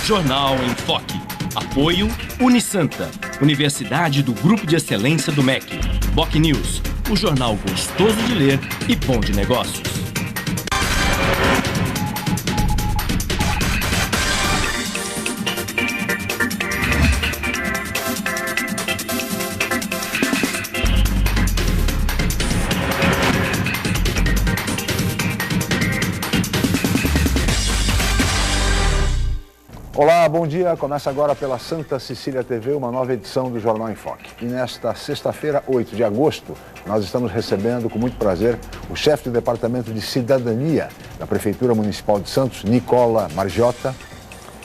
Jornal em Foque. Apoio Unisanta, Universidade do Grupo de Excelência do MEC. Boc News, o jornal gostoso de ler e bom de negócios. Olá, bom dia. Começa agora pela Santa Cecília TV uma nova edição do Jornal em Foque. E nesta sexta-feira, 8 de agosto, nós estamos recebendo com muito prazer o chefe do Departamento de Cidadania da Prefeitura Municipal de Santos, Nicola Margiota.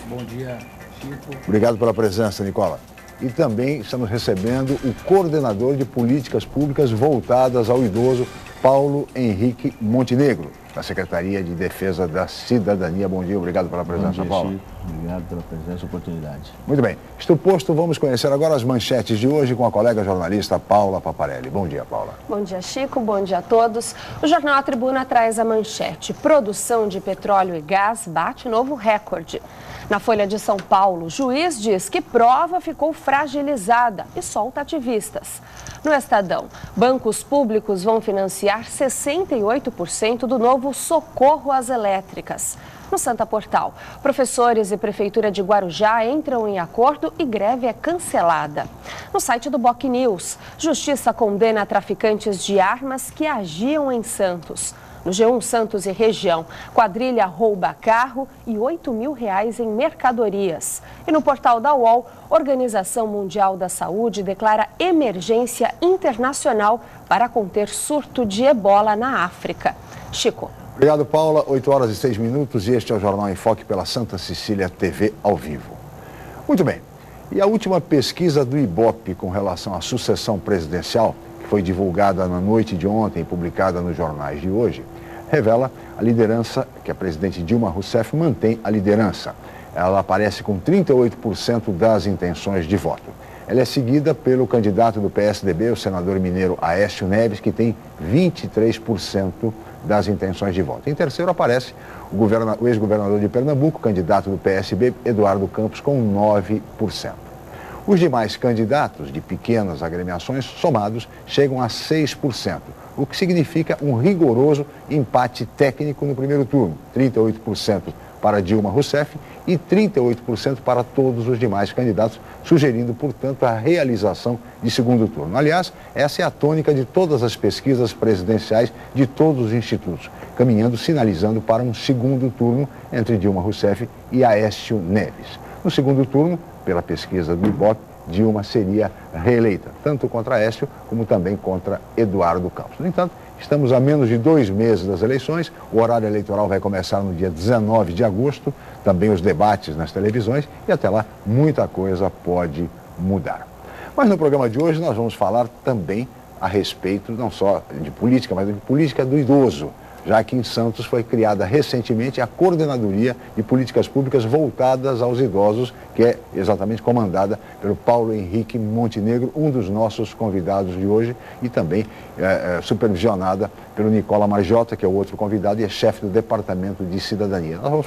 Bom dia, Chico. Obrigado pela presença, Nicola. E também estamos recebendo o coordenador de políticas públicas voltadas ao idoso, Paulo Henrique Montenegro, da Secretaria de Defesa da Cidadania. Bom dia, obrigado pela presença, Paulo. Chico. Obrigado pela presença e oportunidade. Muito bem. Isto posto, vamos conhecer agora as manchetes de hoje com a colega jornalista Paula Paparelli. Bom dia, Paula. Bom dia, Chico. Bom dia a todos. O jornal A Tribuna traz a manchete: produção de petróleo e gás bate novo recorde. Na Folha de São Paulo, o juiz diz que prova ficou fragilizada e solta ativistas. No Estadão, bancos públicos vão financiar 68% do novo socorro às elétricas. No Santa Portal, professores e Prefeitura de Guarujá entram em acordo e greve é cancelada. No site do Boc News, Justiça condena traficantes de armas que agiam em Santos. No G1 Santos e região, quadrilha rouba carro e R$8 mil em mercadorias. E no portal da UOL, Organização Mundial da Saúde declara emergência internacional para conter surto de ebola na África. Chico. Obrigado, Paula. 8 horas e 6 minutos e este é o Jornal em Foque pela Santa Cecília TV ao vivo. Muito bem. E a última pesquisa do IBOP com relação à sucessão presidencial, que foi divulgada na noite de ontem e publicada nos jornais de hoje, revela a liderança, que a presidente Dilma Rousseff mantém a liderança. Ela aparece com 38% das intenções de voto. Ela é seguida pelo candidato do PSDB, o senador mineiro Aécio Neves, que tem 23% das intenções de voto. Em terceiro aparece o ex-governador de Pernambuco, candidato do PSB, Eduardo Campos, com 9%. Os demais candidatos de pequenas agremiações somados chegam a 6%, o que significa um rigoroso empate técnico no primeiro turno, 38% para Dilma Rousseff e 38% para todos os demais candidatos, sugerindo, portanto, a realização de segundo turno. Aliás, essa é a tônica de todas as pesquisas presidenciais de todos os institutos, caminhando, sinalizando para um segundo turno entre Dilma Rousseff e Aécio Neves. No segundo turno, pela pesquisa do IBOP, Dilma seria reeleita, tanto contra Aécio como também contra Eduardo Campos. No entanto, estamos a menos de 2 meses das eleições, o horário eleitoral vai começar no dia 19 de agosto, também os debates nas televisões e até lá muita coisa pode mudar. Mas no programa de hoje nós vamos falar também a respeito não só de política, mas de política do idoso, já que em Santos foi criada recentemente a Coordenadoria de Políticas Públicas voltadas aos idosos, que é exatamente comandada pelo Paulo Henrique Montenegro, um dos nossos convidados de hoje, e também supervisionada pelo Nicola Margiota, que é o outro convidado e é chefe do Departamento de Cidadania. Nós vamos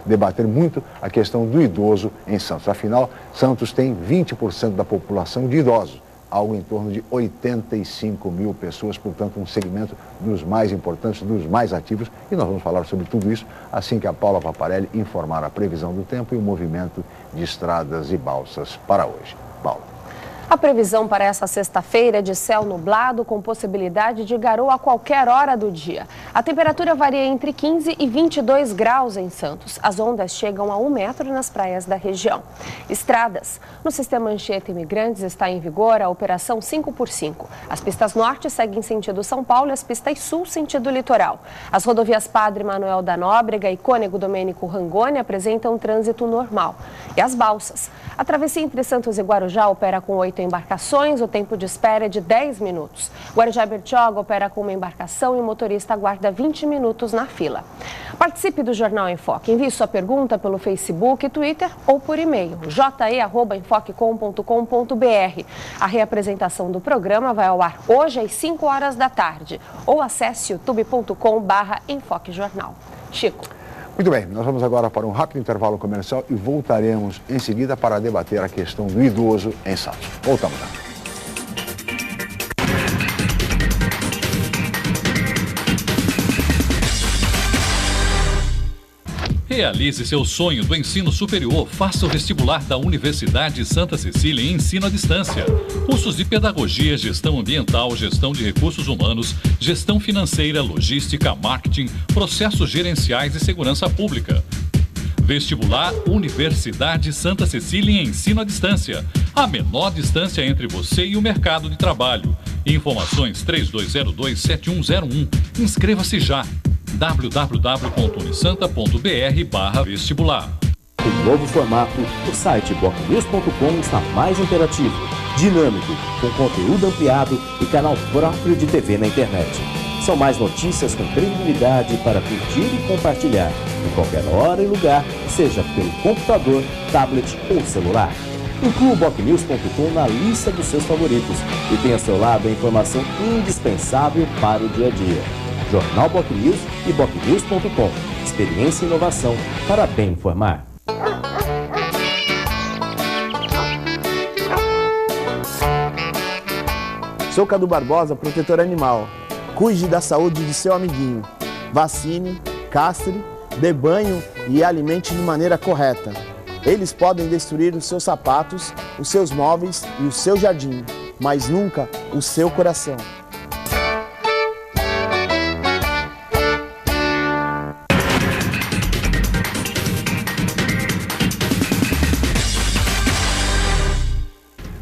debater muito a questão do idoso em Santos. Afinal, Santos tem 20% da população de idosos, algo em torno de 85 mil pessoas, portanto, um segmento dos mais importantes, dos mais ativos. E nós vamos falar sobre tudo isso assim que a Paula Paparelli informar a previsão do tempo e o movimento de estradas e balsas para hoje. Paula. A previsão para essa sexta-feira é de céu nublado com possibilidade de garoa a qualquer hora do dia. A temperatura varia entre 15 e 22 graus em Santos. As ondas chegam a 1 metro nas praias da região. Estradas. No sistema Anchieta Imigrantes está em vigor a operação 5x5. As pistas norte seguem sentido São Paulo e as pistas sul sentido litoral. As rodovias Padre Manuel da Nóbrega e Cônego Domênico Rangoni apresentam trânsito normal. E as balsas. A travessia entre Santos e Guarujá opera com 8 embarcações, o tempo de espera é de 10 minutos. Guarujá-Bertioga opera com uma embarcação e o motorista aguarda 20 minutos na fila. Participe do Jornal em Foque. Envie sua pergunta pelo Facebook, Twitter ou por e-mail, je@enfoquecom.com.br. A reapresentação do programa vai ao ar hoje às 5 horas da tarde ou acesse youtube.com/enfoquejornal. Chico. Muito bem, nós vamos agora para um rápido intervalo comercial e voltaremos em seguida para debater a questão do idoso em Santos. Voltamos já. Realize seu sonho do ensino superior. Faça o vestibular da Universidade Santa Cecília em ensino à distância. Cursos de pedagogia, gestão ambiental, gestão de recursos humanos, gestão financeira, logística, marketing, processos gerenciais e segurança pública. Vestibular Universidade Santa Cecília em ensino à distância. A menor distância entre você e o mercado de trabalho. Informações 3202-7101. Inscreva-se já. www.unisanta.br/vestibular. Em novo formato, o site bocnews.com está mais interativo, dinâmico, com conteúdo ampliado e canal próprio de TV na internet. São mais notícias com credibilidade para curtir e compartilhar, em qualquer hora e lugar, seja pelo computador, tablet ou celular. Inclua o bocnews.com na lista dos seus favoritos e tenha ao seu lado a informação indispensável para o dia a dia. Jornal BocNews e bocnews.com. Experiência e inovação para bem informar. Sou Cadu Barbosa, protetor animal. Cuide da saúde de seu amiguinho. Vacine, castre, dê banho e alimente de maneira correta. Eles podem destruir os seus sapatos, os seus móveis e o seu jardim, mas nunca o seu coração.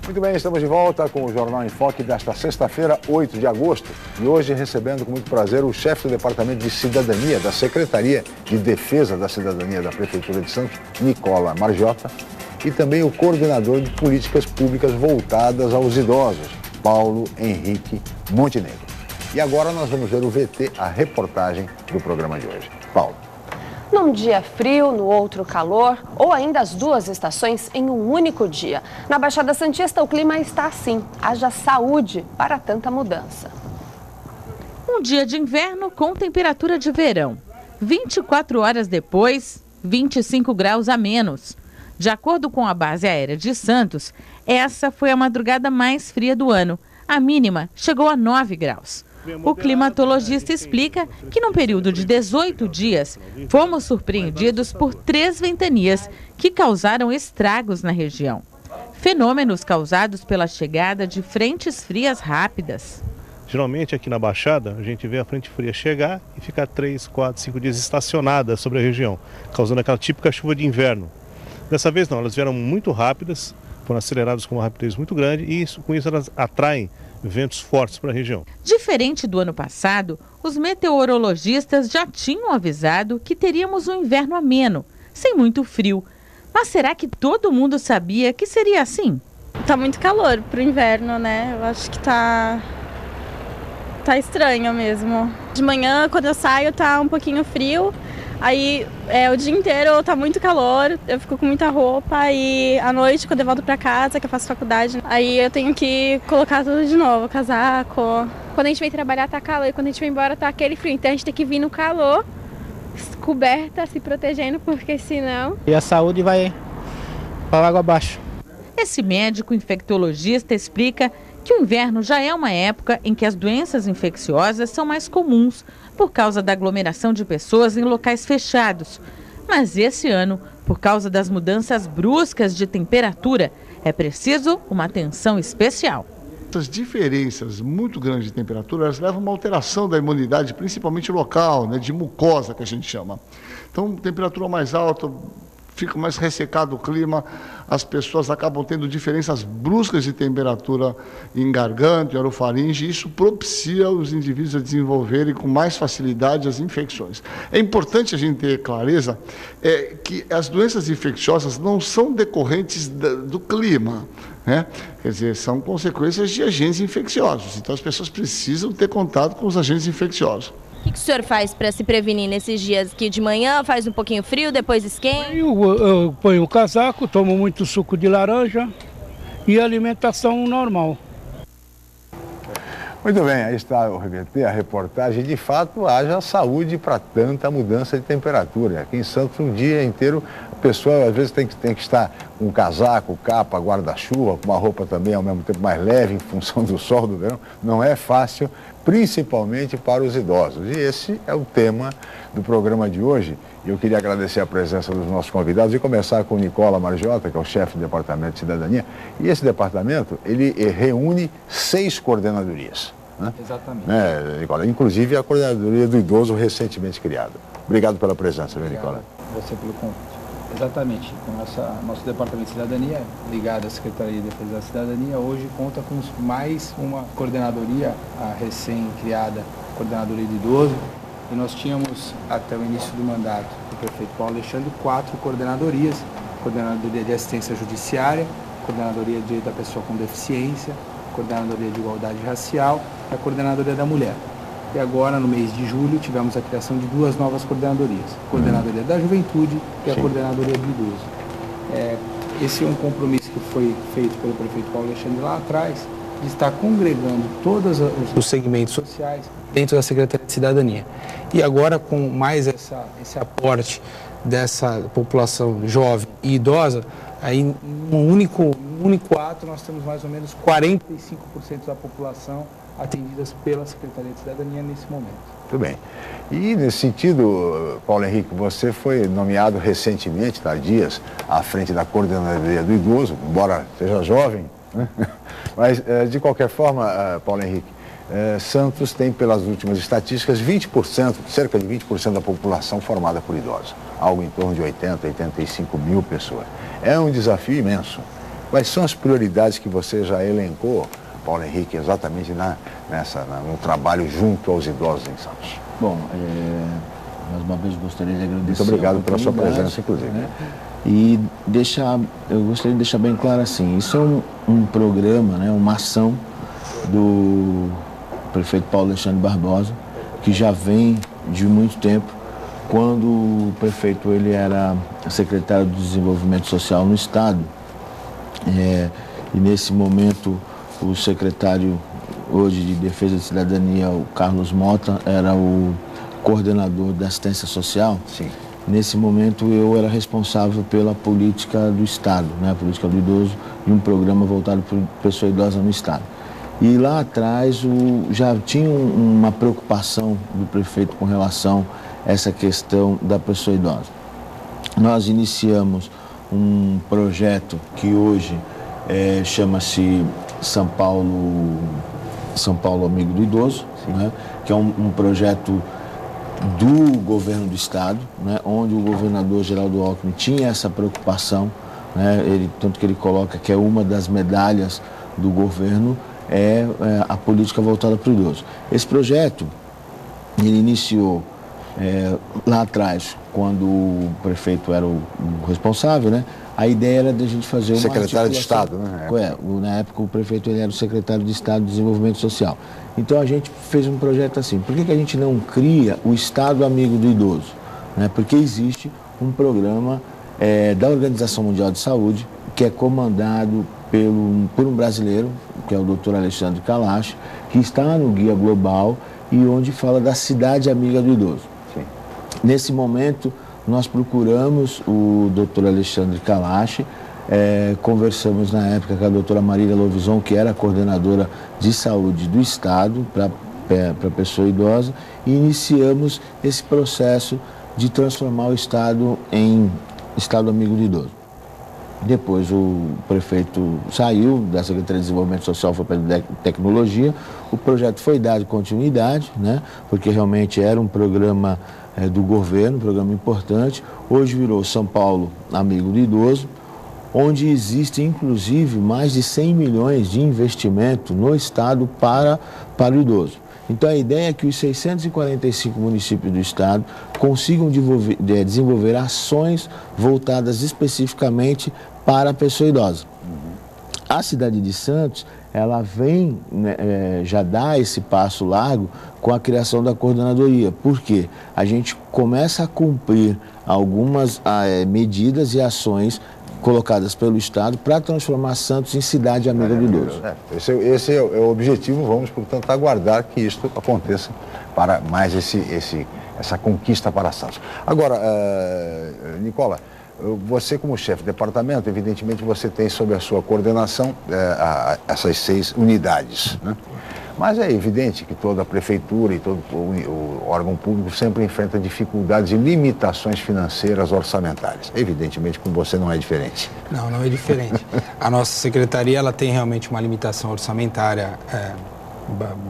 Muito bem, estamos de volta com o Jornal em Foque desta sexta-feira, 8 de agosto. E hoje recebendo com muito prazer o chefe do Departamento de Cidadania da Secretaria de Defesa da Cidadania da Prefeitura de Santos, Nicola Margiota, e também o coordenador de políticas públicas voltadas aos idosos, Paulo Henrique Montenegro. E agora nós vamos ver o VT, a reportagem do programa de hoje. Paulo. Num dia frio, no outro calor, ou ainda as duas estações em um único dia. Na Baixada Santista, o clima está assim. Haja saúde para tanta mudança. Um dia de inverno com temperatura de verão. 24 horas depois, 25 graus a menos. De acordo com a Base Aérea de Santos, essa foi a madrugada mais fria do ano. A mínima chegou a 9 graus. O climatologista explica que num período de 18 dias, fomos surpreendidos por 3 ventanias que causaram estragos na região. Fenômenos causados pela chegada de frentes frias rápidas. Geralmente aqui na Baixada, a gente vê a frente fria chegar e ficar 3, 4, 5 dias estacionada sobre a região, causando aquela típica chuva de inverno. Dessa vez não, elas vieram muito rápidas, foram aceleradas com uma rapidez muito grande e com isso elas atraem ventos fortes para a região. Diferente do ano passado, os meteorologistas já tinham avisado que teríamos um inverno ameno, sem muito frio. Mas será que todo mundo sabia que seria assim? Tá muito calor pro inverno, né? Eu acho que tá estranho mesmo. De manhã, quando eu saio, tá um pouquinho frio. Aí o dia inteiro tá muito calor, eu fico com muita roupa e à noite, quando eu volto pra casa, que eu faço faculdade, aí eu tenho que colocar tudo de novo, casaco. Quando a gente vem trabalhar tá calor e quando a gente vai embora tá aquele frio, então a gente tem que vir no calor, coberta, se protegendo, porque senão... E a saúde vai para água abaixo. Esse médico infectologista explica que o inverno já é uma época em que as doenças infecciosas são mais comuns por causa da aglomeração de pessoas em locais fechados. Mas esse ano, por causa das mudanças bruscas de temperatura, é preciso uma atenção especial. Essas diferenças muito grandes de temperatura, elas levam a uma alteração da imunidade, principalmente local, né, de mucosa, que a gente chama. Então, temperatura mais alta, fica mais ressecado o clima, as pessoas acabam tendo diferenças bruscas de temperatura em garganta, em orofaringe, e isso propicia os indivíduos a desenvolverem com mais facilidade as infecções. É importante a gente ter clareza que as doenças infecciosas não são decorrentes do clima, né? Quer dizer, são consequências de agentes infecciosos, então as pessoas precisam ter contato com os agentes infecciosos. O que o senhor faz para se prevenir nesses dias que de manhã faz um pouquinho frio, depois esquenta? Eu ponho o casaco, tomo muito suco de laranja e alimentação normal. Muito bem, aí está o RBT, a reportagem. De fato, haja saúde para tanta mudança de temperatura. Aqui em Santos, um dia inteiro, a pessoa às vezes tem que estar com um casaco, capa, guarda-chuva, com uma roupa também ao mesmo tempo mais leve em função do sol do verão. Não é fácil, principalmente para os idosos. E esse é o tema do programa de hoje. E eu queria agradecer a presença dos nossos convidados e começar com o Nicola Margiota, que é o chefe do Departamento de Cidadania. E esse departamento, ele reúne 6 coordenadorias. Né? Exatamente. Nicola? Inclusive a coordenadoria do idoso recentemente criada. Obrigado pela presença, Obrigado Nicola. Você pelo convite. Exatamente. Nosso Departamento de Cidadania, ligado à Secretaria de Defesa da Cidadania, hoje conta com mais uma coordenadoria, a recém-criada Coordenadoria de Idoso. E nós tínhamos, até o início do mandato do prefeito Paulo Alexandre, 4 coordenadorias: Coordenadoria de Assistência Judiciária, Coordenadoria de Direito da Pessoa com Deficiência, Coordenadoria de Igualdade Racial e a Coordenadoria da Mulher. E agora, no mês de julho, tivemos a criação de 2 novas coordenadorias: a Coordenadoria da Juventude e a Coordenadoria do Idoso. Esse é um compromisso que foi feito pelo prefeito Paulo Alexandre lá atrás, de estar congregando todos os segmentos sociais dentro da Secretaria de Cidadania. E agora, com mais esse aporte dessa população jovem e idosa, aí num único ato nós temos mais ou menos 45% da população atendidas pela Secretaria de Cidadania nesse momento. Muito bem. E nesse sentido, Paulo Henrique, você foi nomeado recentemente, há dias, à frente da Coordenadoria do Idoso, embora seja jovem, né? Mas, de qualquer forma, Paulo Henrique, Santos tem, pelas últimas estatísticas, 20%, cerca de 20% da população formada por idosos. Algo em torno de 80, 85 mil pessoas. É um desafio imenso. Quais são as prioridades que você já elencou, Paulo Henrique, exatamente no trabalho junto aos idosos em Santos? Bom, mais uma vez gostaria de agradecer. Muito obrigado pela sua presença, inclusive. Né? E eu gostaria de deixar bem claro assim, isso é um programa, né, uma ação do prefeito Paulo Alexandre Barbosa, que já vem de muito tempo, quando o prefeito ele era secretário de Desenvolvimento Social no Estado. E nesse momento o secretário hoje de Defesa da Cidadania, o Carlos Mota, era o coordenador da assistência social. Sim. Nesse momento eu era responsável pela política do Estado, né, a política do idoso, e um programa voltado para a pessoa idosa no Estado. E lá atrás já tinha uma preocupação do prefeito com relação a essa questão da pessoa idosa. Nós iniciamos um projeto que hoje chama-se São Paulo Amigo do Idoso, né, que é um projeto do governo do Estado, né, onde o governador Geraldo Alckmin tinha essa preocupação, né, tanto que ele coloca que é uma das medalhas do governo, a política voltada para o idoso. Esse projeto, ele iniciou lá atrás, quando o prefeito era o responsável, né, a ideia era de a gente fazer uma secretário de Estado, né? Na época o prefeito ele era o secretário de Estado de Desenvolvimento Social. Então a gente fez um projeto assim, por que a gente não cria o Estado Amigo do Idoso? Né? Porque existe um programa da Organização Mundial de Saúde, que é comandado por um brasileiro, que é o Dr. Alexandre Kalash, que está no Guia Global e onde fala da cidade amiga do idoso. Sim. Nesse momento, nós procuramos o Dr. Alexandre Kalash, conversamos na época com a doutora Marília Lovison, que era a coordenadora de saúde do Estado para a pessoa idosa, e iniciamos esse processo de transformar o Estado em Estado Amigo do Idoso. Depois o prefeito saiu da Secretaria de Desenvolvimento Social, foi para a Tecnologia, o projeto foi dado continuidade, né, porque realmente era um programa do governo, um programa importante. Hoje virou São Paulo Amigo do Idoso, onde existe inclusive mais de 100 milhões de investimento no Estado para o idoso. Então a ideia é que os 645 municípios do Estado consigam desenvolver ações voltadas especificamente para a pessoa idosa. A cidade de Santos, ela vem, já dá esse passo largo com a criação da coordenadoria. Por quê? A gente começa a cumprir algumas medidas e ações colocadas pelo Estado para transformar Santos em cidade amiga do idoso. Esse é o objetivo. Vamos, portanto, aguardar que isto aconteça para mais essa conquista para Santos. Agora, Nicola, você como chefe de departamento, evidentemente você tem sob a sua coordenação essas 6 unidades, né? Mas é evidente que toda a prefeitura e todo o órgão público sempre enfrenta dificuldades e limitações financeiras orçamentárias. Evidentemente com você não é diferente. Não é diferente. A nossa secretaria ela tem realmente uma limitação orçamentária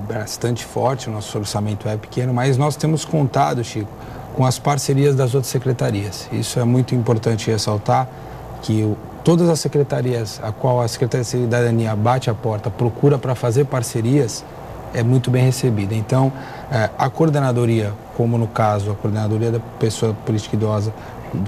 bastante forte, o nosso orçamento é pequeno, mas nós temos contado, Chico, com as parcerias das outras secretarias. Isso é muito importante ressaltar, que todas as secretarias a qual a Secretaria de Cidadania bate a porta, procura para fazer parcerias, é muito bem recebida. Então, a coordenadoria, como no caso, a coordenadoria da pessoa política idosa,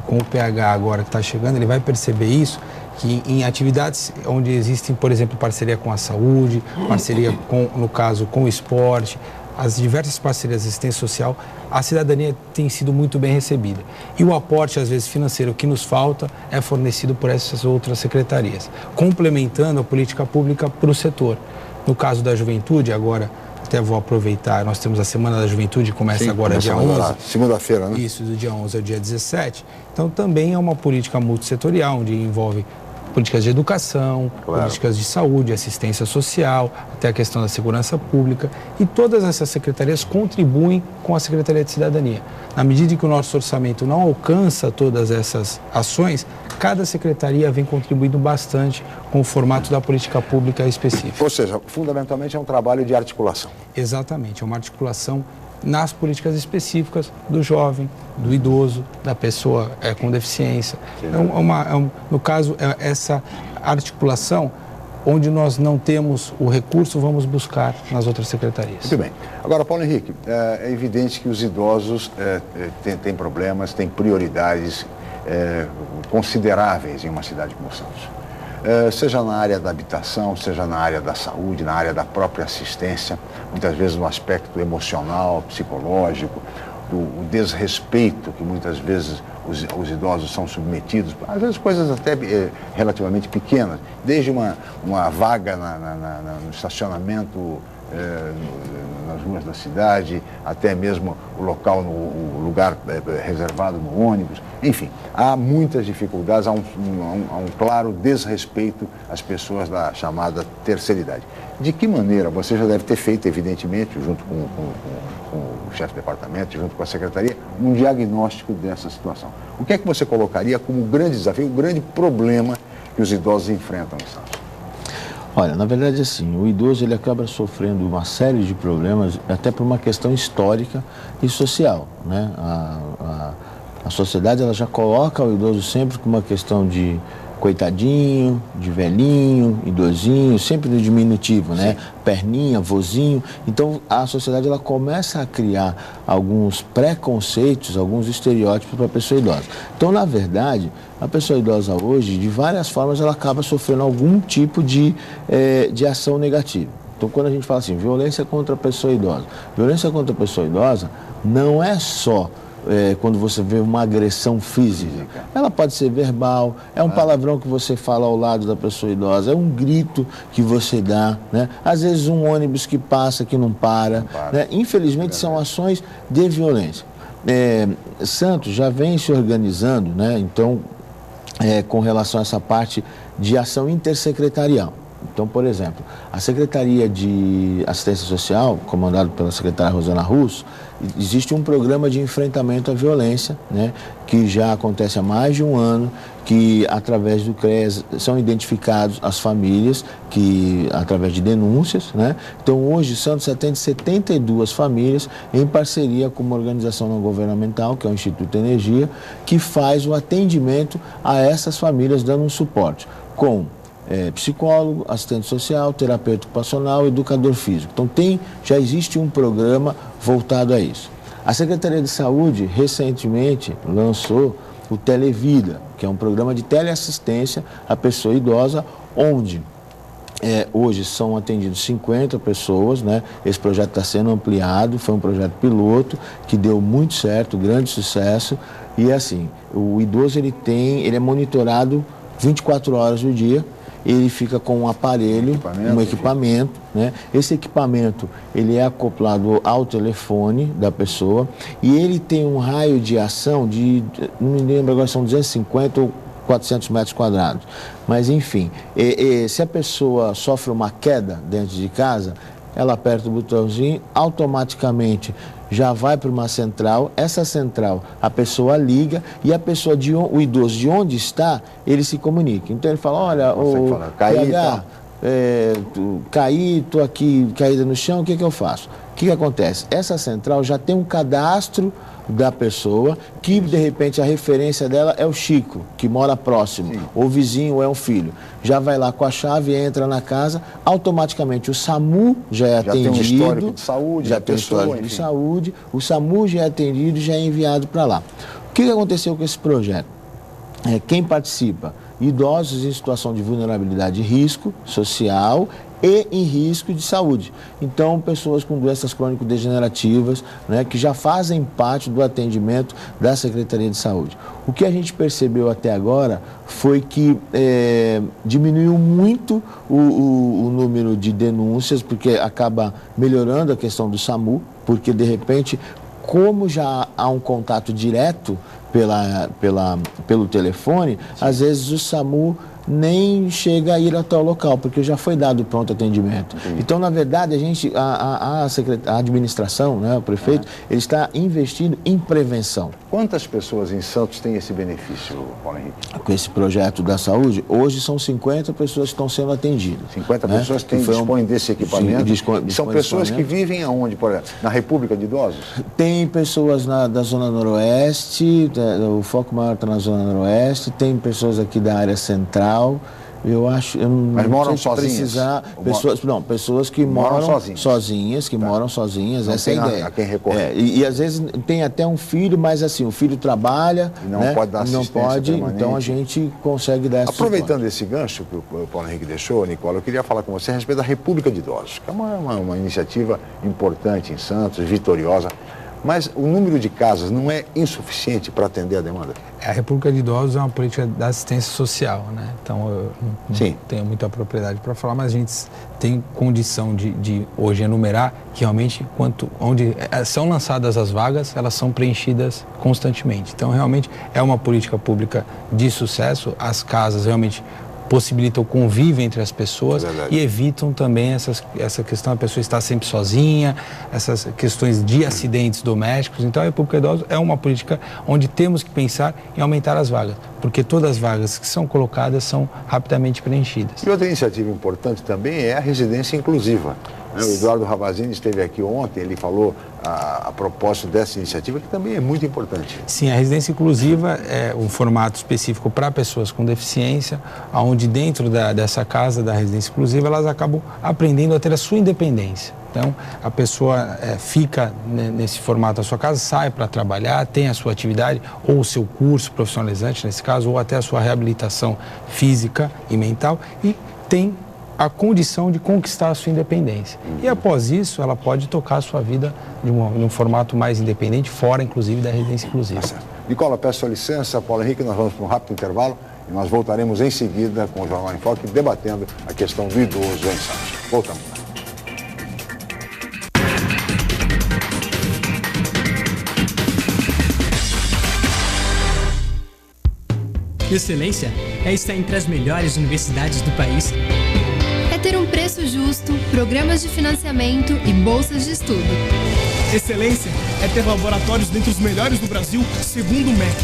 com o PH agora que está chegando, ele vai perceber isso, que em atividades onde existem, por exemplo, parceria com a saúde, parceria, no caso, com o esporte, as diversas parcerias de assistência social, a cidadania tem sido muito bem recebida. E o aporte, às vezes, financeiro que nos falta é fornecido por essas outras secretarias, complementando a política pública para o setor. No caso da juventude, agora, até vou aproveitar, nós temos a Semana da Juventude, começa agora dia 11. Segunda-feira, né? Isso, do dia 11 ao dia 17. Então, também é uma política multissetorial, onde envolve políticas de educação, políticas de saúde, assistência social, até a questão da segurança pública, e todas essas secretarias contribuem com a Secretaria de Cidadania. Na medida em que o nosso orçamento não alcança todas essas ações, cada secretaria vem contribuindo bastante com o formato da política pública específica. Ou seja, fundamentalmente é um trabalho de articulação. Exatamente, é uma articulação nas políticas específicas do jovem, do idoso, da pessoa com deficiência. No caso, essa articulação, onde nós não temos o recurso, vamos buscar nas outras secretarias. Muito bem. Agora, Paulo Henrique, é evidente que os idosos têm problemas, têm prioridades consideráveis em uma cidade como Santos. Seja na área da habitação, seja na área da saúde, na área da própria assistência, muitas vezes no aspecto emocional, psicológico, o desrespeito que muitas vezes os idosos são submetidos, às vezes coisas até relativamente pequenas, desde uma vaga no estacionamento nas ruas da cidade, até mesmo o lugar reservado no ônibus. Enfim, há muitas dificuldades, há um claro desrespeito às pessoas da chamada terceira idade. De que maneira, você já deve ter feito, evidentemente, junto com o chefe de departamento, junto com a secretaria, um diagnóstico dessa situação. O que é que você colocaria como grande desafio, o grande problema que os idosos enfrentam em Santos? Olha, na verdade, assim, o idoso ele acaba sofrendo uma série de problemas, até por uma questão histórica e social, né? A sociedade ela já coloca o idoso sempre com uma questão de coitadinho, de velhinho, idosinho, sempre no diminutivo, né? Sim. Perninha, vozinho. Então, a sociedade ela começa a criar alguns preconceitos, alguns estereótipos para a pessoa idosa. Então, na verdade, a pessoa idosa hoje, de várias formas, ela acaba sofrendo algum tipo de ação negativa. Então, quando a gente fala assim, violência contra a pessoa idosa. Violência contra a pessoa idosa não é só quando você vê uma agressão física. Ela pode ser verbal, é um palavrão que você fala ao lado da pessoa idosa, é um grito que você dá, né? Às vezes um ônibus que passa, que não para. Né? Infelizmente são ações de violência. Santos já vem se organizando, né? Então, com relação a essa parte de ação intersecretarial. Então, por exemplo, a Secretaria de Assistência Social, comandada pela secretária Rosana Russo, existe um programa de enfrentamento à violência, né, que já acontece há mais de um ano, que através do CREAS são identificados as famílias, que através de denúncias, né? Então hoje Santos atende 72 famílias em parceria com uma organização não governamental, que é o Instituto Energia, que faz o atendimento a essas famílias, dando um suporte com psicólogo, assistente social, terapeuta ocupacional, educador físico. Então já existe um programa voltado a isso. A Secretaria de Saúde recentemente lançou o Televida, que é um programa de teleassistência à pessoa idosa, onde hoje são atendidos 50 pessoas, né? Esse projeto está sendo ampliado, foi um projeto piloto que deu muito certo, grande sucesso. E assim, o idoso ele é monitorado 24 horas do dia. Ele fica com um aparelho, um equipamento, né? Esse equipamento, ele é acoplado ao telefone da pessoa e ele tem um raio de ação de, não me lembro agora, são 250 ou 400 metros quadrados. Mas, enfim, se a pessoa sofre uma queda dentro de casa, ela aperta o botãozinho, automaticamente já vai para uma central, essa central a pessoa liga e a pessoa, o idoso de onde está, ele se comunica. Então ele fala, olha, caí, estou aqui caída no chão, o que eu faço? O que acontece? Essa central já tem um cadastro da pessoa, que de repente a referência dela é o Chico, que mora próximo, ou o vizinho é um filho. Já vai lá com a chave, entra na casa, automaticamente o SAMU já é atendido. Já tem um histórico de saúde, já tem um histórico de saúde, o SAMU já é atendido e já é enviado para lá. O que aconteceu com esse projeto? Quem participa? Idosos em situação de vulnerabilidade e risco social e em risco de saúde. Então, pessoas com doenças crônico-degenerativas, né, que já fazem parte do atendimento da Secretaria de Saúde. O que a gente percebeu até agora foi que diminuiu muito o número de denúncias, porque acaba melhorando a questão do porque de repente, como já há um contato direto pelo telefone, às vezes o SAMU nem chega a ir até o local, porque já foi dado pronto atendimento. Então, na verdade, a administração, né, o prefeito, ele está investindo em prevenção. Quantas pessoas em Santos têm esse benefício, Paulo Henrique? Com esse projeto da saúde, hoje são 50 pessoas que estão sendo atendidas. 50 pessoas que dispõem desse equipamento? São pessoas que vivem aonde, por exemplo? Na República de Idosos? Tem pessoas da Zona Noroeste, o foco maior está na Zona Noroeste, tem pessoas aqui da área central. Eu acho, mas moram sozinhas? Pessoas que moram sozinhas, moram sozinhas, não essa é a ideia. A quem recorrer. E às vezes tem até um filho, mas assim, o filho trabalha, e não pode dar assistência permanente. Então a gente consegue dar essa Aproveitando esse gancho que o Paulo Henrique deixou, Nicola, eu queria falar com você a respeito da República de Idosos, que é uma iniciativa importante em Santos, vitoriosa. Mas o número de casas não é insuficiente para atender a demanda? A República de Idosos é uma política da assistência social, né? Então eu não tenho muita propriedade para falar, mas a gente tem condição de hoje enumerar que realmente onde são lançadas as vagas, elas são preenchidas constantemente. Então realmente é uma política pública de sucesso, as casas realmente possibilitam o convívio entre as pessoas e evitam também essa questão da pessoa estar sempre sozinha, essas questões de acidentes domésticos. Então a República Idosa é uma política onde temos que pensar em aumentar as vagas, porque todas as vagas que são colocadas são rapidamente preenchidas. E outra iniciativa importante também é a residência inclusiva. O Eduardo Ravazini esteve aqui ontem, ele falou a propósito dessa iniciativa, que também é muito importante. Sim, a residência inclusiva é um formato específico para pessoas com deficiência, onde dentro dessa casa da residência inclusiva elas acabam aprendendo a ter a sua independência. Então, a pessoa fica nesse formato da sua casa, sai para trabalhar, tem a sua atividade, ou o seu curso profissionalizante, nesse caso, ou até a sua reabilitação física e mental, e tem a condição de conquistar a sua independência. E após isso, ela pode tocar a sua vida de um formato mais independente, fora, inclusive, da residência inclusiva. Nicola, peço a licença, Paulo Henrique, nós vamos para um rápido intervalo e nós voltaremos em seguida com o Jornal em Foque, debatendo a questão do idoso em Santos. Voltamos lá. Excelência é estar entre as melhores universidades do país. É ter um preço justo, programas de financiamento e bolsas de estudo. Excelência é ter laboratórios dentre os melhores do Brasil, segundo o MEC.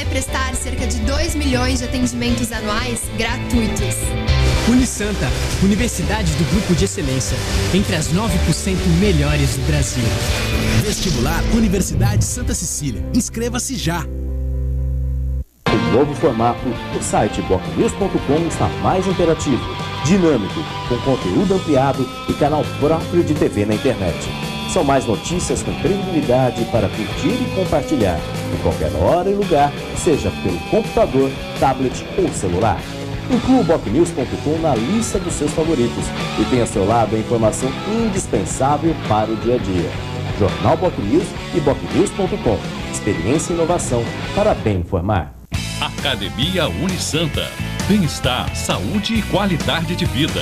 É prestar cerca de 2 milhões de atendimentos anuais gratuitos. Unisanta, Universidade do Grupo de Excelência, entre as 9% melhores do Brasil. Vestibular Universidade Santa Cecília. Inscreva-se já! Em novo formato, o site bocnews.com está mais interativo, dinâmico, com conteúdo ampliado e canal próprio de TV na internet. São mais notícias com credibilidade para curtir e compartilhar, em qualquer hora e lugar, seja pelo computador, tablet ou celular. Inclua o bocnews.com na lista dos seus favoritos e tenha ao seu lado a informação indispensável para o dia a dia. Jornal Bocnews e bocnews.com. Experiência e inovação para bem informar. Academia Unisanta. bem-estar, saúde e qualidade de vida.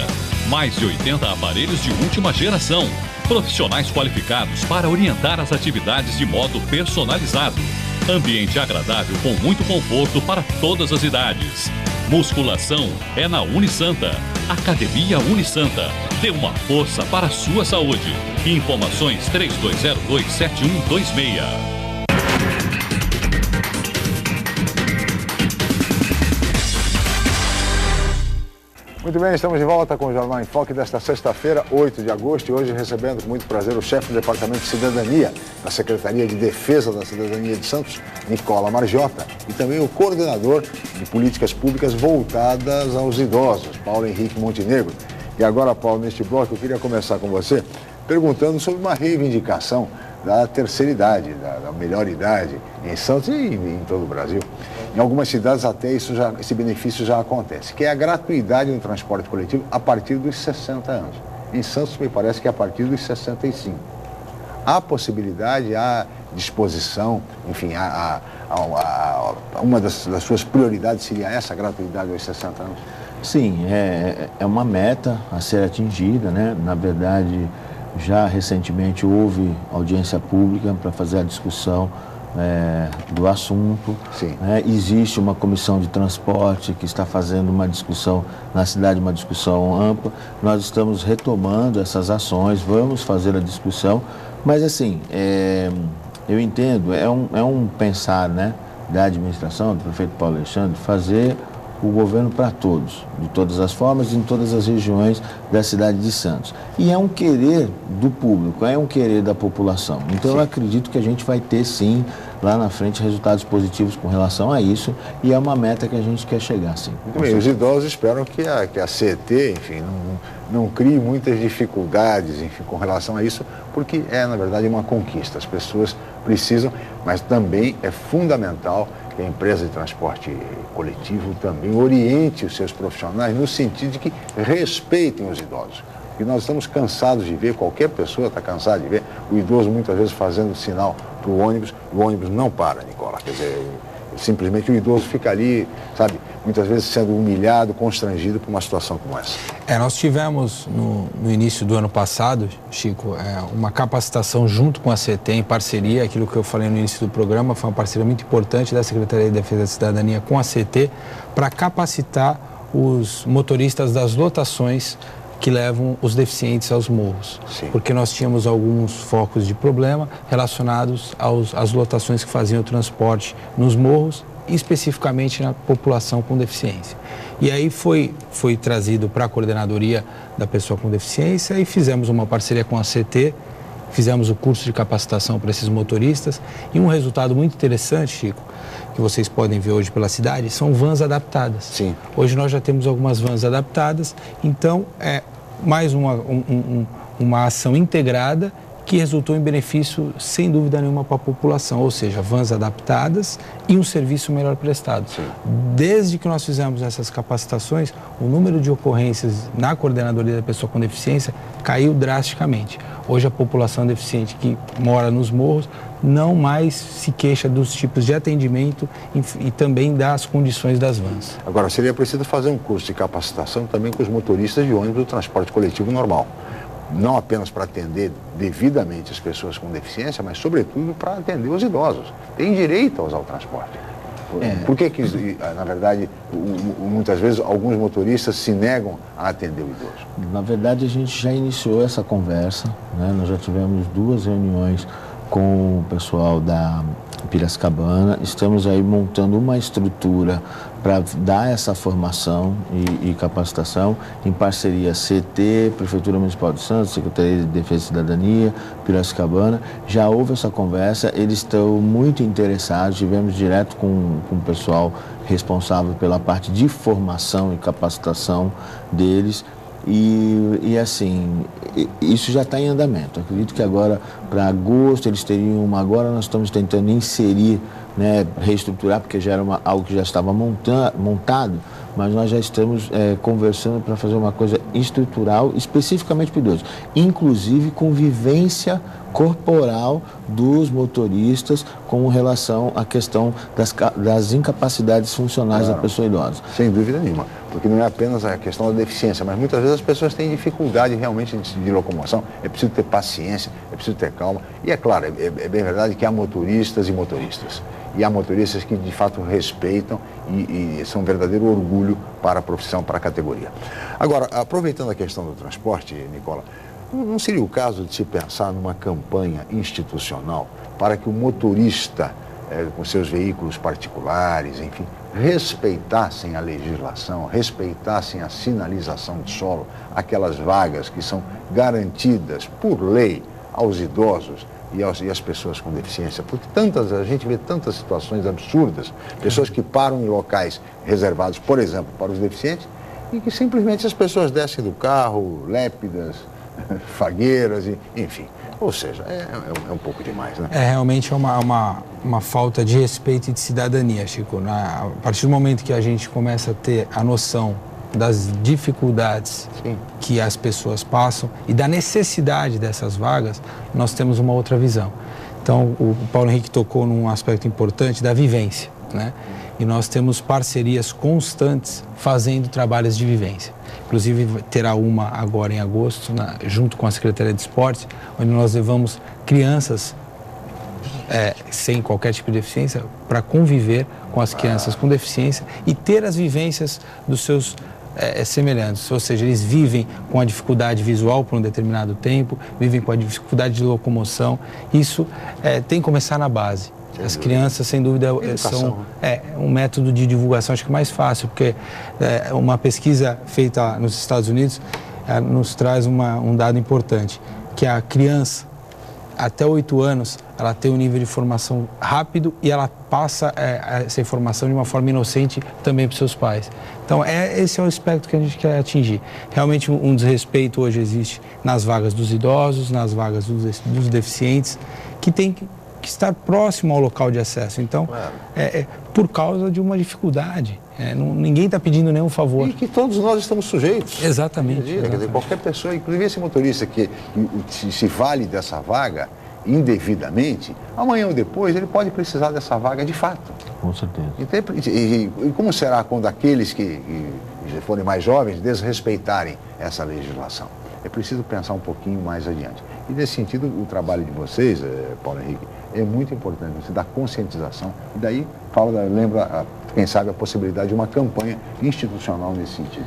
Mais de 80 aparelhos de última geração. Profissionais qualificados para orientar as atividades de modo personalizado. Ambiente agradável com muito conforto para todas as idades. Musculação é na Unisanta. Academia Unisanta. Dê uma força para a sua saúde. Informações 3202-7126. Muito bem, estamos de volta com o Jornal em Foque desta sexta-feira, 8 de agosto, e hoje recebendo com muito prazer o chefe do Departamento de Cidadania da Secretaria de Defesa da Cidadania de Santos, Nicola Margiota, e também o coordenador de políticas públicas voltadas aos idosos, Paulo Henrique Montenegro. E agora, Paulo, neste bloco eu queria começar com você perguntando sobre uma reivindicação da terceira idade, da melhor idade em Santos e em todo o Brasil. Em algumas cidades até esse benefício já acontece, que é a gratuidade no transporte coletivo a partir dos 60 anos. Em Santos me parece que é a partir dos 65. Há possibilidade, há disposição, enfim, uma das suas prioridades seria essa gratuidade aos 60 anos? Sim, é uma meta a ser atingida, né? Na verdade, já recentemente houve audiência pública para fazer a discussão do assunto. Existe uma comissão de transporte que está fazendo uma discussão na cidade, uma discussão ampla. Nós estamos retomando essas ações, vamos fazer a discussão, mas assim, eu entendo, é um pensar, né, da administração, do prefeito Paulo Alexandre, fazer o governo para todos, de todas as formas, em todas as regiões da cidade de Santos. E é um querer do público, é um querer da população. Então eu acredito que a gente vai ter sim, lá na frente, resultados positivos com relação a isso, e é uma meta que a gente quer chegar, sim. Muito bem, os idosos esperam que a CET, enfim, não crie muitas dificuldades, enfim, com relação a isso, porque na verdade, uma conquista. As pessoas precisam, mas também é fundamental que a empresa de transporte coletivo também oriente os seus profissionais no sentido de que respeitem os idosos. E nós estamos cansados de ver, qualquer pessoa está cansada de ver, o idoso muitas vezes fazendo sinal para o ônibus não para, Nicola. Quer dizer, simplesmente o idoso fica ali, sabe, muitas vezes sendo humilhado, constrangido por uma situação como essa. Nós tivemos no início do ano passado, Chico, uma capacitação junto com a CET, em parceria, aquilo que eu falei no início do programa, foi uma parceria muito importante da Secretaria de Defesa da Cidadania com a CET, para capacitar os motoristas das lotações que levam os deficientes aos morros. Sim. Porque nós tínhamos alguns focos de problema relacionados às lotações que faziam o transporte nos morros, especificamente na população com deficiência. E aí foi trazido para a coordenadoria da pessoa com deficiência e fizemos uma parceria com a CT, fizemos o curso de capacitação para esses motoristas e um resultado muito interessante, Chico, que vocês podem ver hoje pela cidade, são vans adaptadas. Sim. Hoje nós já temos algumas vans adaptadas, então é mais uma ação integrada que resultou em benefício, sem dúvida nenhuma, para a população, ou seja, vans adaptadas e um serviço melhor prestado. Sim. Desde que nós fizemos essas capacitações, o número de ocorrências na coordenadoria da pessoa com deficiência caiu drasticamente. Hoje a população deficiente que mora nos morros não mais se queixa dos tipos de atendimento e também das condições das vans. Agora, seria preciso fazer um curso de capacitação também com os motoristas de ônibus do transporte coletivo normal. Não apenas para atender devidamente as pessoas com deficiência, mas sobretudo para atender os idosos. Tem direito a usar o transporte. Por que, na verdade, muitas vezes alguns motoristas se negam a atender o idoso? Na verdade, a gente já iniciou essa conversa, né? Nós já tivemos 2 reuniões com o pessoal da Piracicabana, estamos aí montando uma estrutura para dar essa formação e capacitação em parceria CT, Prefeitura Municipal de Santos, Secretaria de Defesa e Cidadania, Piracicabana. Já houve essa conversa, eles estão muito interessados, tivemos direto com o pessoal responsável pela parte de formação e capacitação deles. E assim, isso já está em andamento. Acredito que agora, para agosto, eles teriam uma. Agora nós estamos tentando inserir, né, reestruturar, porque já era algo que já estava montado, mas nós já estamos conversando para fazer uma coisa estrutural, especificamente para idosos, inclusive com vivência corporal dos motoristas com relação à questão das incapacidades funcionais da pessoa idosa. Sem dúvida nenhuma, porque não é apenas a questão da deficiência, mas muitas vezes as pessoas têm dificuldade realmente de locomoção, é preciso ter paciência, é preciso ter calma, e é claro, é bem verdade que há motoristas e motoristas. E há motoristas que de fato respeitam e são um verdadeiro orgulho para a profissão, para a categoria. Agora, aproveitando a questão do transporte, Nicola, não seria o caso de se pensar numa campanha institucional para que o motorista, com seus veículos particulares, enfim, respeitassem a legislação, respeitassem a sinalização de solo, aquelas vagas que são garantidas por lei aos idosos e as pessoas com deficiência, porque a gente vê tantas situações absurdas, pessoas que param em locais reservados, por exemplo, para os deficientes, e que simplesmente as pessoas descem do carro, lépidas, fagueiras, enfim. Ou seja, é um pouco demais, né? Realmente é uma falta de respeito e de cidadania, Chico. A partir do momento que a gente começa a ter a noção das dificuldades que as pessoas passam e da necessidade dessas vagas, nós temos uma outra visão. Então, o Paulo Henrique tocou num aspecto importante da vivência, né? E nós temos parcerias constantes fazendo trabalhos de vivência. Inclusive, terá uma agora em agosto, junto com a Secretaria de Esportes, onde nós levamos crianças sem qualquer tipo de deficiência para conviver com as crianças com deficiência e ter as vivências dos seus semelhantes, ou seja, eles vivem com a dificuldade visual por um determinado tempo, vivem com a dificuldade de locomoção. Isso tem que começar na base. As crianças, sem dúvida, são um método de divulgação, acho que mais fácil, porque uma pesquisa feita nos Estados Unidos nos traz um dado importante, que a criança, até 8 anos, ela tem um nível de informação rápido e ela passa essa informação de uma forma inocente também para os seus pais. Então, esse é o aspecto que a gente quer atingir. Realmente, um desrespeito hoje existe nas vagas dos idosos, nas vagas dos deficientes, que tem que estar próximo ao local de acesso. Então, por causa de uma dificuldade. Ninguém está pedindo nenhum favor. E que todos nós estamos sujeitos. Exatamente. Quer dizer, qualquer pessoa, inclusive esse motorista que se vale dessa vaga indevidamente, amanhã ou depois ele pode precisar dessa vaga de fato. Com certeza. E como será quando aqueles que forem mais jovens desrespeitarem essa legislação? É preciso pensar um pouquinho mais adiante. E nesse sentido, o trabalho de vocês, Paulo Henrique, é muito importante. Você dá conscientização. E daí, lembra, quem sabe, a possibilidade de uma campanha institucional nesse sentido.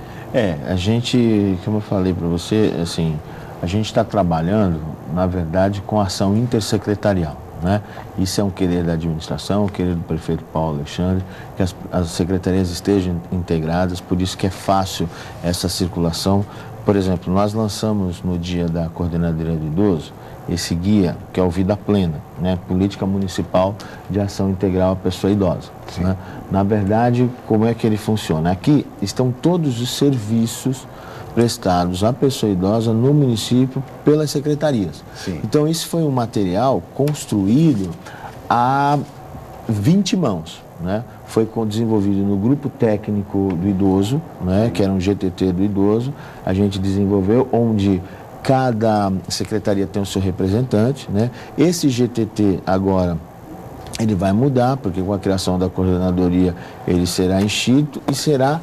A gente, como eu falei para você, assim, a gente está trabalhando, na verdade, com ação intersecretarial, né? Isso é um querer da administração, um querer do prefeito Paulo Alexandre, que as secretarias estejam integradas, por isso que é fácil essa circulação. Por exemplo, nós lançamos no dia da Coordenadoria do Idoso esse guia, que é o Vida Plena, né? Política Municipal de Ação Integral à Pessoa Idosa. Né? Na verdade, como é que ele funciona? Aqui estão todos os serviços prestados à pessoa idosa no município pelas secretarias. Então, isso foi um material construído a 20 mãos. Né? Foi desenvolvido no grupo técnico do idoso, né? Que era um GTT do idoso. A gente desenvolveu, onde cada secretaria tem o seu representante, né? Esse GTT agora ele vai mudar, porque com a criação da coordenadoria ele será extinto e será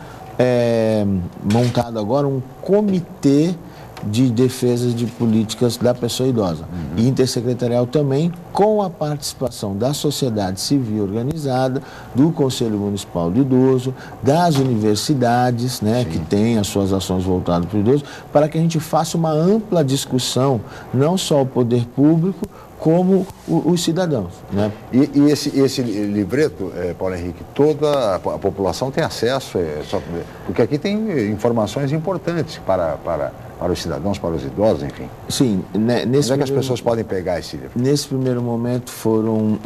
montado agora um comitê de defesa de políticas da pessoa idosa. E intersecretarial também, com a participação da sociedade civil organizada, do Conselho Municipal do Idoso, das universidades, né, que têm as suas ações voltadas para o idoso, para que a gente faça uma ampla discussão, não só o poder público, como os cidadãos. Né? E esse livreto, Paulo Henrique, toda a população tem acesso, porque aqui tem informações importantes para os cidadãos, para os idosos, enfim. Sim. Onde é que as pessoas podem pegar esse livro? Nesse primeiro momento foram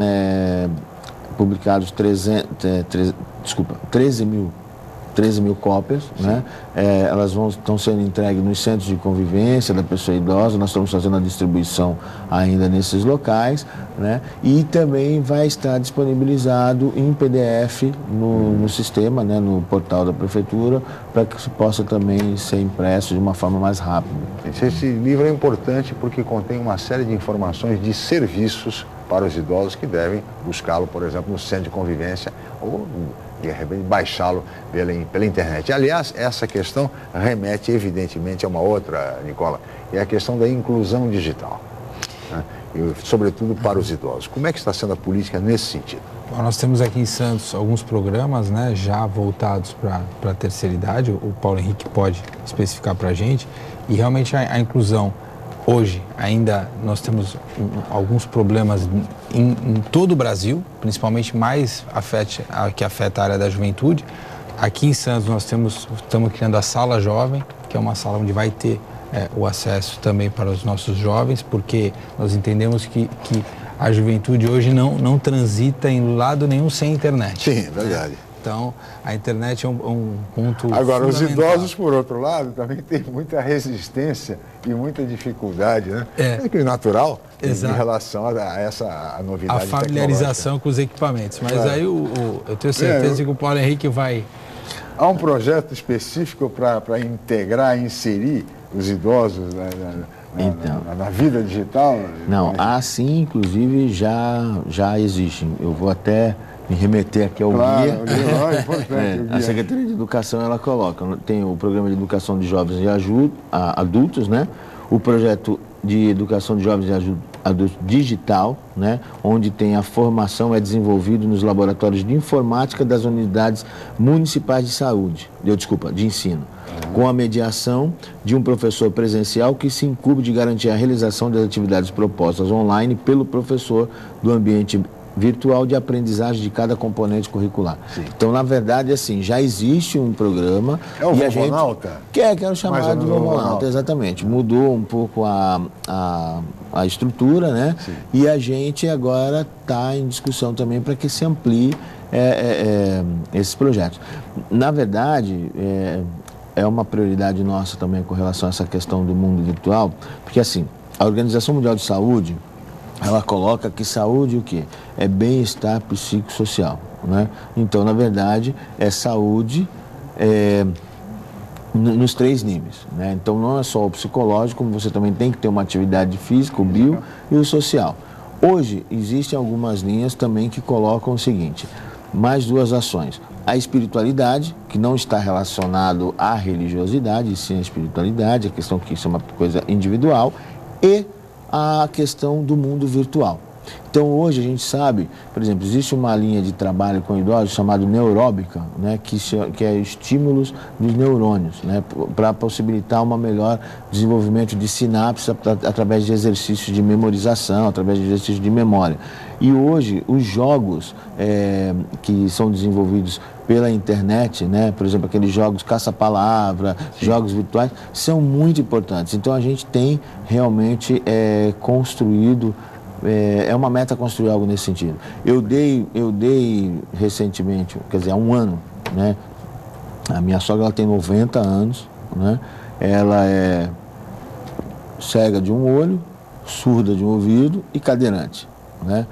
publicados 13 mil 13 mil cópias, né? Elas estão sendo entregues nos centros de convivência da pessoa idosa, nós estamos fazendo a distribuição ainda nesses locais, né? E também vai estar disponibilizado em PDF no sistema, né? No portal da Prefeitura, para que isso possa também ser impresso de uma forma mais rápida. Esse livro é importante porque contém uma série de informações de serviços para os idosos que devem buscá-lo, por exemplo, no centro de convivência ou de repente baixá-lo pela internet. Aliás, essa questão remete evidentemente a uma outra, Nicola, é a questão da inclusão digital, né? E, sobretudo para os idosos. Como é que está sendo a política nesse sentido? Bom, nós temos aqui em Santos alguns programas, né, já voltados para a terceira idade, o Paulo Henrique pode especificar para a gente, e realmente a inclusão hoje ainda nós temos alguns problemas em todo o Brasil, principalmente mais que afeta a área da juventude. Aqui em Santos nós estamos criando a Sala Jovem, que é uma sala onde vai ter o acesso também para os nossos jovens, porque nós entendemos que a juventude hoje não transita em lado nenhum sem internet. Sim, é verdade. Então, a internet é um ponto Agora, os fundamental. idosos, por outro lado, também têm muita resistência e muita dificuldade, né? É natural. Exato. Em relação a essa novidade. A familiarização com os equipamentos. Mas aí eu tenho certeza que o Paulo Henrique vai... Há um projeto específico para integrar, inserir os idosos na vida digital? Não, assim, inclusive, já existem. Eu vou até me remeter aqui ao guia. É importante, o guia. A Secretaria de Educação, ela coloca, tem o Programa de Educação de Jovens e Adultos, né? O projeto de Educação de Jovens e Adultos digital, né? Onde tem a formação, é desenvolvido nos laboratórios de informática das unidades municipais de ensino, com a mediação de um professor presencial que se incumbe de garantir a realização das atividades propostas online pelo professor do ambiente virtual de aprendizagem de cada componente curricular. Sim. Então, na verdade, assim, já existe um programa... É o Vovonauta? Que é o chamado de Vovonauta, exatamente. Mudou um pouco a estrutura, né? Sim. E a gente agora está em discussão também para que se amplie esses projetos. Na verdade, é uma prioridade nossa também com relação a essa questão do mundo virtual, porque, assim, a Organização Mundial de Saúde, ela coloca que saúde o quê? É bem-estar psicossocial, né? Então, na verdade, é saúde nos 3 níveis, né? Então, não é só o psicológico, como você também tem que ter uma atividade física, o bio e o social. Hoje, existem algumas linhas também que colocam o seguinte, mais 2 ações. A espiritualidade, que não está relacionado à religiosidade, e sim à espiritualidade, a questão que isso é uma coisa individual, e a questão do mundo virtual. Então, hoje a gente sabe, por exemplo, existe uma linha de trabalho com idosos chamada neuróbica, né, que é estímulos dos neurônios, né, para possibilitar um melhor desenvolvimento de sinapses através de exercícios de memorização, através de exercícios de memória. E hoje, os jogos que são desenvolvidos pela internet, né, por exemplo, aqueles jogos caça-palavra, jogos virtuais, são muito importantes. Então, a gente tem realmente construído, é uma meta construir algo nesse sentido. Eu dei recentemente, quer dizer, há 1 ano, né, a minha sogra, ela tem 90 anos, né, ela é cega de um olho, surda de um ouvido e cadeirante, né.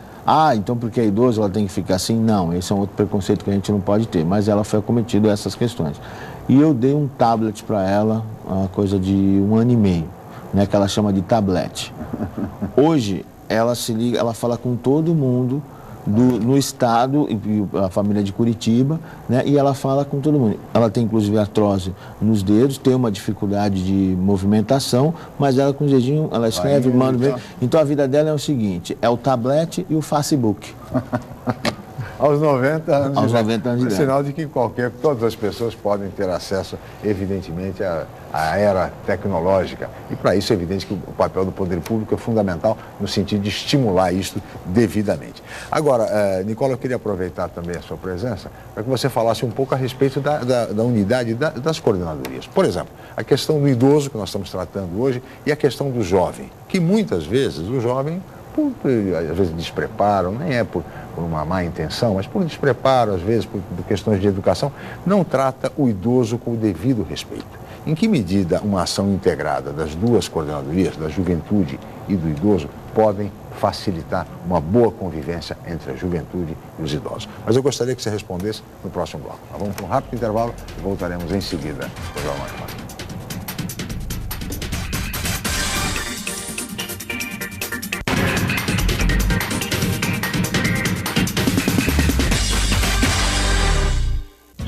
Então porque é idoso ela tem que ficar assim? Não, esse é um outro preconceito que a gente não pode ter, mas ela foi acometida essas questões. E eu dei um tablet para ela, uma coisa de 1 ano e meio, né, que ela chama de tablet. Hoje, ela se liga, ela fala com todo mundo no estado, e a família de Curitiba, né, e ela fala com todo mundo. Ela tem inclusive artrose nos dedos, tem uma dificuldade de movimentação, mas ela com os dedinhos, ela escreve, manda. Então a vida dela é o seguinte, é o tablet e o Facebook. Aos 90 anos. Aos 90 anos de idade. Sinal de que todas as pessoas podem ter acesso, evidentemente, à era tecnológica. E para isso é evidente que o papel do poder público é fundamental no sentido de estimular isso devidamente. Agora, Nicola, eu queria aproveitar também a sua presença para que você falasse um pouco a respeito da unidade das coordenadorias. Por exemplo, a questão do idoso que nós estamos tratando hoje e a questão do jovem, que muitas vezes o jovem, às vezes despreparam, nem é por por uma má intenção, mas por despreparo, às vezes, por questões de educação, não trata o idoso com o devido respeito. Em que medida uma ação integrada das duas coordenadorias, da juventude e do idoso, podem facilitar uma boa convivência entre a juventude e os idosos? Mas eu gostaria que você respondesse no próximo bloco. Nós vamos para um rápido intervalo e voltaremos em seguida com o Jornal em Foque.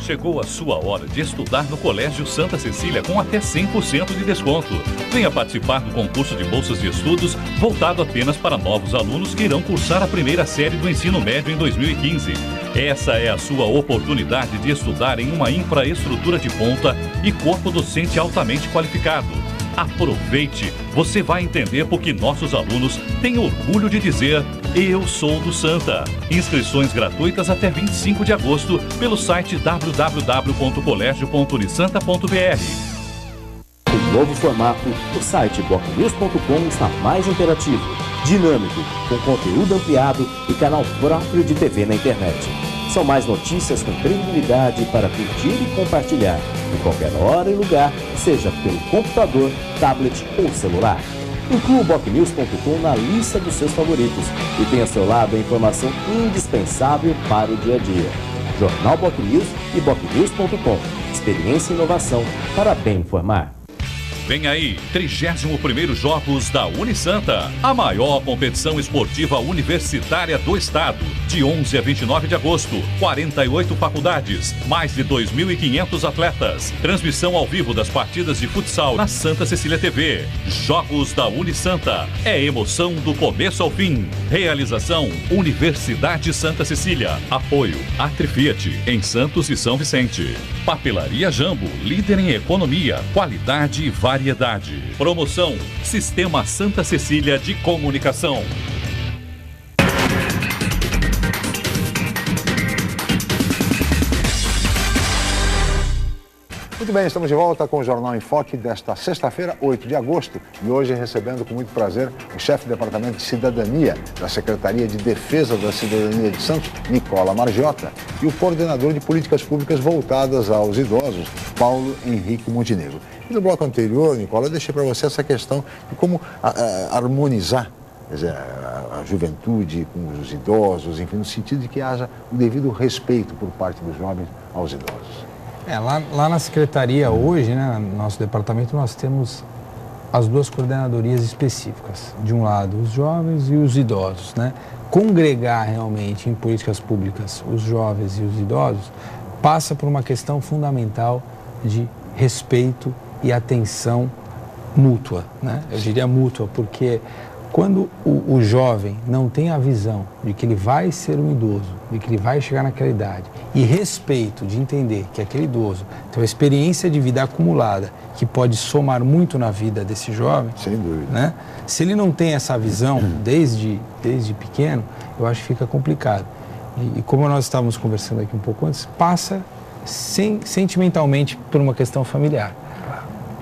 Chegou a sua hora de estudar no Colégio Santa Cecília com até 100% de desconto. Venha participar do concurso de bolsas de estudos voltado apenas para novos alunos que irão cursar a primeira série do ensino médio em 2015. Essa é a sua oportunidade de estudar em uma infraestrutura de ponta e corpo docente altamente qualificado. Aproveite! Você vai entender por que nossos alunos têm orgulho de dizer: eu sou do Santa. Inscrições gratuitas até 25 de agosto pelo site www.colégio.unisanta.br. Com novo formato, o site bocnews.com está mais interativo, dinâmico, com conteúdo ampliado e canal próprio de TV na internet. São mais notícias com credibilidade para curtir e compartilhar, em qualquer hora e lugar, seja pelo computador, tablet ou celular. Inclua o bocnews.com na lista dos seus favoritos e tenha ao seu lado a informação indispensável para o dia a dia. Jornal Bocnews e bocnews.com. Experiência e inovação para bem informar. Vem aí, 31º Jogos da Unisanta, a maior competição esportiva universitária do estado. De 11 a 29 de agosto, 48 faculdades, mais de 2.500 atletas. Transmissão ao vivo das partidas de futsal na Santa Cecília TV. Jogos da Unisanta, é emoção do começo ao fim. Realização, Universidade Santa Cecília. Apoio, Atri Fiat, em Santos e São Vicente. Papelaria Jambo, líder em economia, qualidade e variedade. Promoção, Sistema Santa Cecília de Comunicação. Muito bem, estamos de volta com o Jornal em Foque desta sexta-feira, 8 de agosto, e hoje recebendo com muito prazer o chefe do Departamento de Cidadania da Secretaria de Defesa da Cidadania de Santos, Nicola Margiota, e o coordenador de políticas públicas voltadas aos idosos, Paulo Henrique Montenegro. E no bloco anterior, Nicola, eu deixei para você essa questão de como harmonizar, quer dizer, a juventude com os idosos, enfim, no sentido de que haja o devido respeito por parte dos jovens aos idosos. Lá na Secretaria hoje, né, no nosso departamento, nós temos as duas coordenadorias específicas. De um lado, os jovens e os idosos, né? Congregar realmente em políticas públicas os jovens e os idosos passa por uma questão fundamental de respeito e atenção mútua, né? Eu diria mútua, porque quando o jovem não tem a visão de que ele vai ser um idoso, de que ele vai chegar naquela idade, e respeito de entender que aquele idoso tem uma experiência de vida acumulada que pode somar muito na vida desse jovem, sem dúvida, né? Se ele não tem essa visão desde pequeno, eu acho que fica complicado. E como nós estávamos conversando aqui um pouco antes, passa sentimentalmente por uma questão familiar.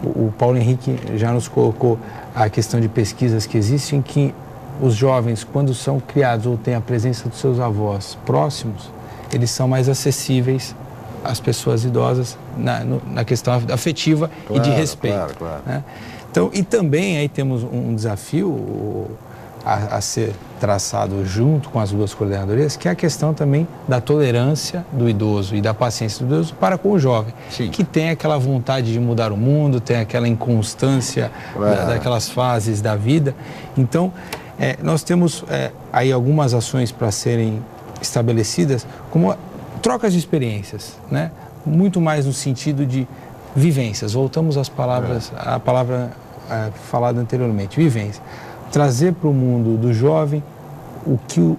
O Paulo Henrique já nos colocou a questão de pesquisas que existem, que os jovens, quando são criados ou têm a presença dos seus avós próximos, eles são mais acessíveis às pessoas idosas na questão afetiva, claro, e de respeito. Claro. Né? Então, e também aí temos um desafio a ser traçado junto com as duas coordenadorias, que é a questão também da tolerância do idoso e da paciência do idoso para com o jovem, sim, que tem aquela vontade de mudar o mundo, tem aquela inconstância daquelas fases da vida. Então, nós temos aí algumas ações para serem estabelecidas, como trocas de experiências, né? Muito mais no sentido de vivências. Voltamos às palavras, à palavra falada anteriormente, vivência. Trazer para o mundo do jovem o que o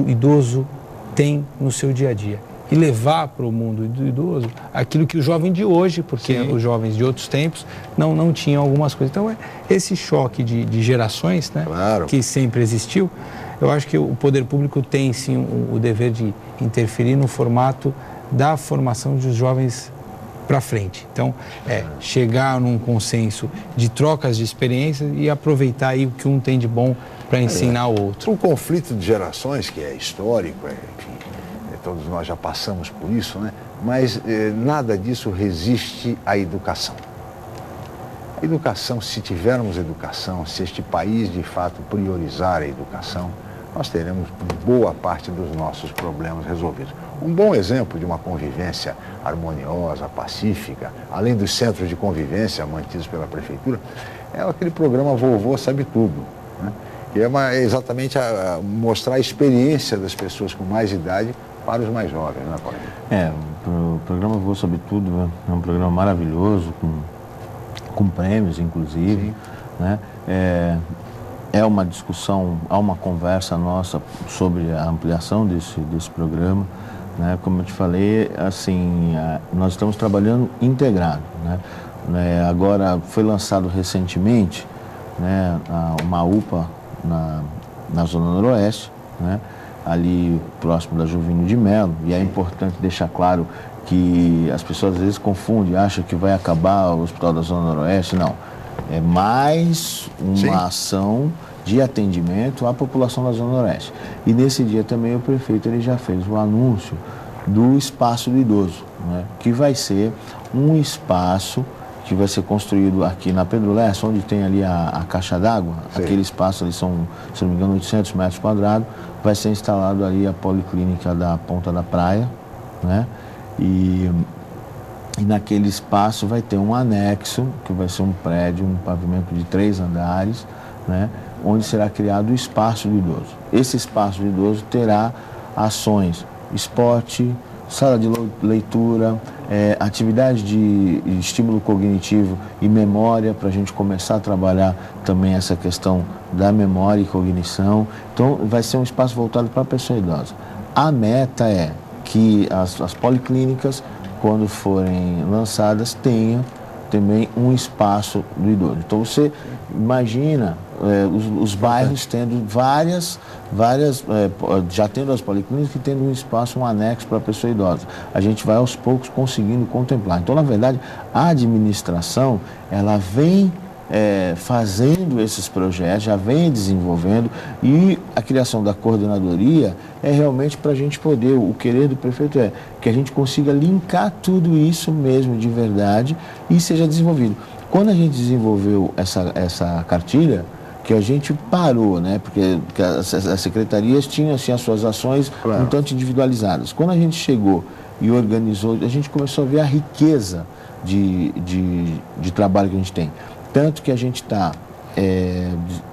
idoso tem no seu dia a dia e levar para o mundo do idoso aquilo que o jovem de hoje, porque sim, os jovens de outros tempos não tinham algumas coisas. Então, esse choque de gerações, né, claro, que sempre existiu, eu acho que o poder público tem sim o dever de interferir no formato da formação dos jovens para frente. Então, chegar num consenso de trocas de experiências e aproveitar aí o que um tem de bom para ensinar o outro. O conflito de gerações, que é histórico, enfim, todos nós já passamos por isso, né? Mas nada disso resiste à educação. A educação, se tivermos educação, se este país de fato priorizar a educação, nós teremos boa parte dos nossos problemas resolvidos. Um bom exemplo de uma convivência harmoniosa, pacífica, além dos centros de convivência mantidos pela prefeitura, é aquele programa Vovô Sabe Tudo, né? Que é exatamente mostrar a experiência das pessoas com mais idade para os mais jovens, né, Paulo? O programa Vovô Sabe Tudo é um programa maravilhoso, com prêmios, inclusive, né? É uma discussão, há uma conversa nossa sobre a ampliação desse programa, né? Como eu te falei, assim, nós estamos trabalhando integrado, né? Agora foi lançado recentemente, né, uma UPA na Zona Noroeste, né? Ali próximo da Juvinho de Melo, e é importante deixar claro que as pessoas às vezes confundem, acham que vai acabar o Hospital da Zona Noroeste. Não, é mais uma ação de atendimento à população da Zona Noroeste. E nesse dia também o prefeito ele já fez o anúncio do Espaço do Idoso, né? Que vai ser um espaço que vai ser construído aqui na Pedro Lessa, onde tem ali a caixa d'água. Aquele espaço ali são, se não me engano, 800 metros quadrados. Vai ser instalado ali a policlínica da Ponta da Praia, né? E naquele espaço vai ter um anexo, que vai ser um prédio, um pavimento de 3 andares, né? Onde será criado o Espaço do Idoso. Esse Espaço do Idoso terá ações, esporte, sala de leitura, atividade de estímulo cognitivo e memória, para a gente começar a trabalhar também essa questão da memória e cognição. Então, vai ser um espaço voltado para a pessoa idosa. A meta é que as policlínicas, quando forem lançadas, tenham também um espaço do idoso. Então, você imagina os bairros tendo várias já tendo as policlínicas e tendo um espaço, um anexo para a pessoa idosa. A gente vai aos poucos conseguindo contemplar. Então, na verdade, a administração, ela vem fazendo esses projetos, já vem desenvolvendo, e a criação da coordenadoria é realmente para a gente poder, o querer do prefeito é que a gente consiga linkar tudo isso mesmo de verdade e seja desenvolvido. Quando a gente desenvolveu essa cartilha, que a gente parou, né? Porque as secretarias tinham assim, as suas ações um tanto individualizadas. Quando a gente chegou e organizou, a gente começou a ver a riqueza de trabalho que a gente tem. Tanto que a gente está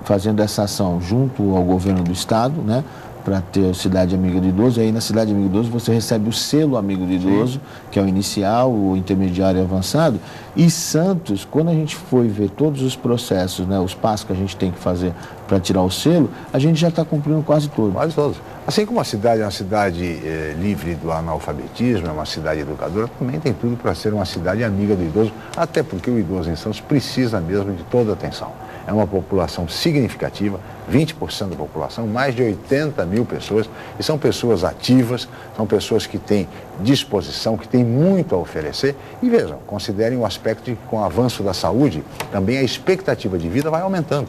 fazendo essa ação junto ao governo do estado, né? Para ter Cidade Amiga do Idoso. Aí na Cidade Amiga do Idoso você recebe o selo Amigo do Idoso, que é o inicial, o intermediário e avançado. E Santos, quando a gente foi ver todos os processos, né, os passos que a gente tem que fazer para tirar o selo, a gente já está cumprindo quase todos. Quase todos. Assim como a cidade é uma cidade livre do analfabetismo, é uma cidade educadora, também tem tudo para ser uma cidade amiga do idoso, até porque o idoso em Santos precisa mesmo de toda a atenção. É uma população significativa, 20% da população, mais de 80 mil pessoas, e são pessoas ativas, são pessoas que têm disposição, que têm muito a oferecer. E vejam, considerem o aspecto de que com o avanço da saúde, também a expectativa de vida vai aumentando.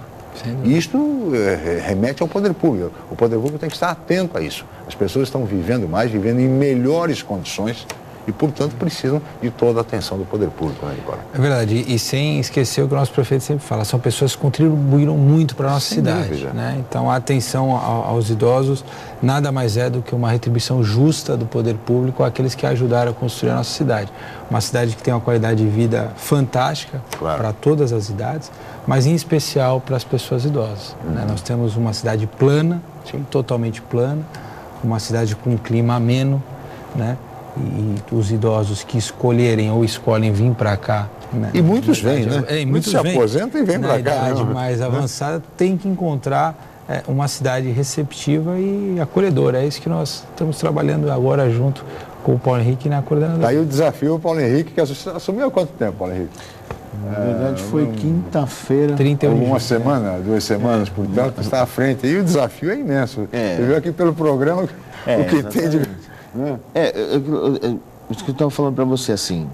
E isto remete ao poder público. O poder público tem que estar atento a isso. As pessoas estão vivendo mais, vivendo em melhores condições, e, portanto, precisam de toda a atenção do poder público, né, Nicola? É verdade, e sem esquecer o que o nosso prefeito sempre fala, são pessoas que contribuíram muito para a nossa cidade, né? Então, a atenção aos idosos nada mais é do que uma retribuição justa do poder público àqueles que ajudaram a construir a nossa cidade. Uma cidade que tem uma qualidade de vida fantástica para todas as idades, mas em especial para as pessoas idosas, né? Nós temos uma cidade plana, totalmente plana, uma cidade com um clima ameno, né? E os idosos que escolherem ou escolhem vir para cá, né? E muitos vêm, né? Muitos se aposentam e vêm para cá. Na idade mais avançada, tem que encontrar uma cidade receptiva e acolhedora. É isso que nós estamos trabalhando agora junto com o Paulo Henrique na coordenadoria. Daí o desafio, o Paulo Henrique, que assumiu há quanto tempo, Paulo Henrique? Na verdade foi quinta-feira. 31 de julho. Uma semana, 2 semanas, portanto, está à frente. E o desafio é imenso. Você viu aqui pelo programa o que tem de... Isso que eu estava falando para você, assim,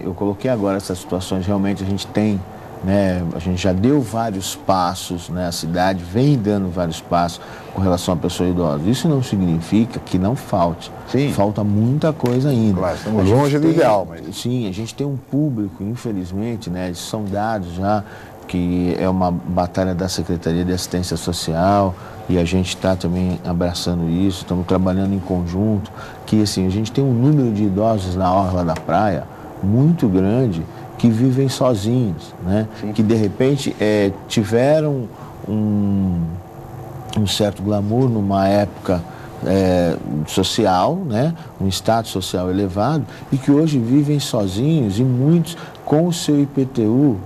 Eu coloquei agora essas situações, realmente a gente tem, né, a gente já deu vários passos, né, a cidade vem dando vários passos com relação à pessoa idosa. Isso não significa que não falte. Sim. Falta muita coisa ainda. Claro, estamos longe do ideal, mas... Sim, a gente tem um público, infelizmente, né, são dados já, que é uma batalha da Secretaria de Assistência Social, e a gente está também abraçando isso, estamos trabalhando em conjunto, que assim, a gente tem um número de idosos na orla da praia muito grande que vivem sozinhos, né? Que de repente tiveram um certo glamour numa época social, né? Um status social elevado, e que hoje vivem sozinhos, e muitos com o seu IPTU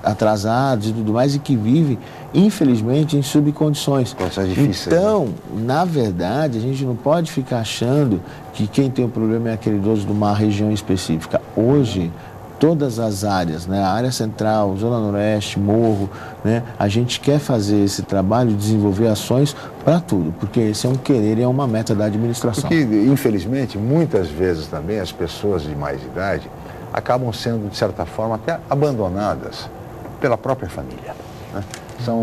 atrasados e tudo mais, e que vivem, infelizmente, em subcondições. Então, na verdade, a gente não pode ficar achando que quem tem o problema é aquele idoso de uma região específica. Hoje, todas as áreas, né, a área central, Zona Noroeste, Morro, né, a gente quer fazer esse trabalho, desenvolver ações para tudo, porque esse é um querer e é uma meta da administração. Porque, infelizmente, muitas vezes também as pessoas de mais idade acabam sendo, de certa forma, até abandonadas pela própria família, né?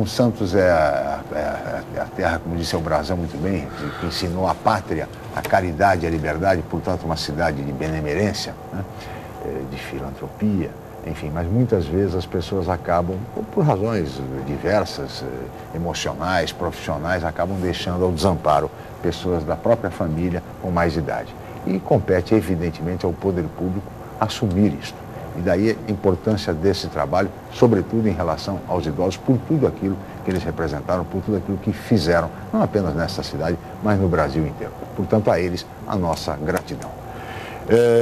Santos é a terra, como disse o Brazão muito bem, que ensinou a pátria, a caridade e a liberdade, portanto, uma cidade de benemerência, né? De filantropia, enfim, mas muitas vezes as pessoas acabam, por razões diversas, emocionais, profissionais, acabam deixando ao desamparo pessoas da própria família com mais idade. E compete, evidentemente, ao poder público assumir isto. E daí a importância desse trabalho, sobretudo em relação aos idosos, por tudo aquilo que eles representaram, por tudo aquilo que fizeram, não apenas nessa cidade, mas no Brasil inteiro. Portanto, a eles, a nossa gratidão.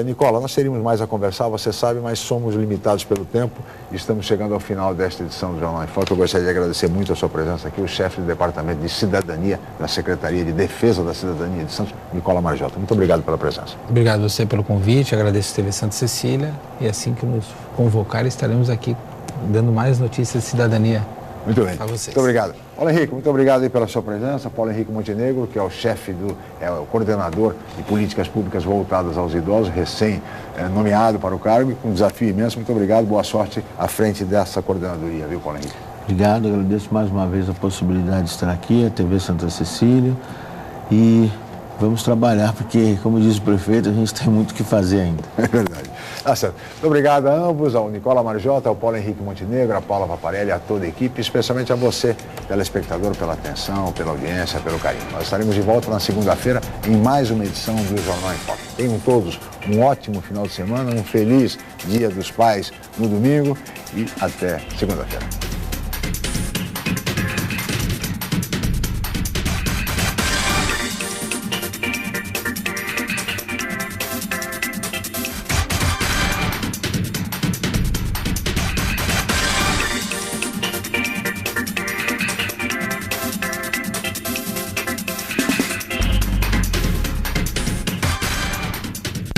Nicola, nós teríamos mais a conversar, você sabe, mas somos limitados pelo tempo. Estamos chegando ao final desta edição do Jornal em Foco. Eu gostaria de agradecer muito a sua presença aqui, o chefe do Departamento de Cidadania da Secretaria de Defesa da Cidadania de Santos, Nicola Marjota. Muito obrigado pela presença. Obrigado a você pelo convite, agradeço a TV Santa Cecília, e assim que nos convocar estaremos aqui dando mais notícias de cidadania. Muito bem. A vocês. Muito obrigado. Paulo Henrique, muito obrigado aí pela sua presença. Paulo Henrique Montenegro, que é o chefe o coordenador de políticas públicas voltadas aos idosos, recém-nomeado para o cargo, e com um desafio imenso. Muito obrigado, boa sorte à frente dessa coordenadoria, viu, Paulo Henrique? Obrigado, agradeço mais uma vez a possibilidade de estar aqui, a TV Santa Cecília, e vamos trabalhar, porque, como diz o prefeito, a gente tem muito o que fazer ainda. É verdade. Tá certo. Muito obrigado a ambos, ao Nicola Marjota, ao Paulo Henrique Montenegro, a Paula Paparelli, a toda a equipe, especialmente a você, telespectador, pela atenção, pela audiência, pelo carinho. Nós estaremos de volta na segunda-feira em mais uma edição do Jornal em Foco. Tenham todos um ótimo final de semana, um feliz Dia dos Pais no domingo e até segunda-feira.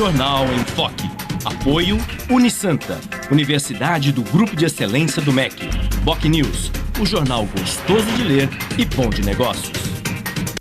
Jornal em Foque. Apoio Unisanta, Universidade do Grupo de Excelência do MEC. BocNews, o jornal gostoso de ler e bom de negócios.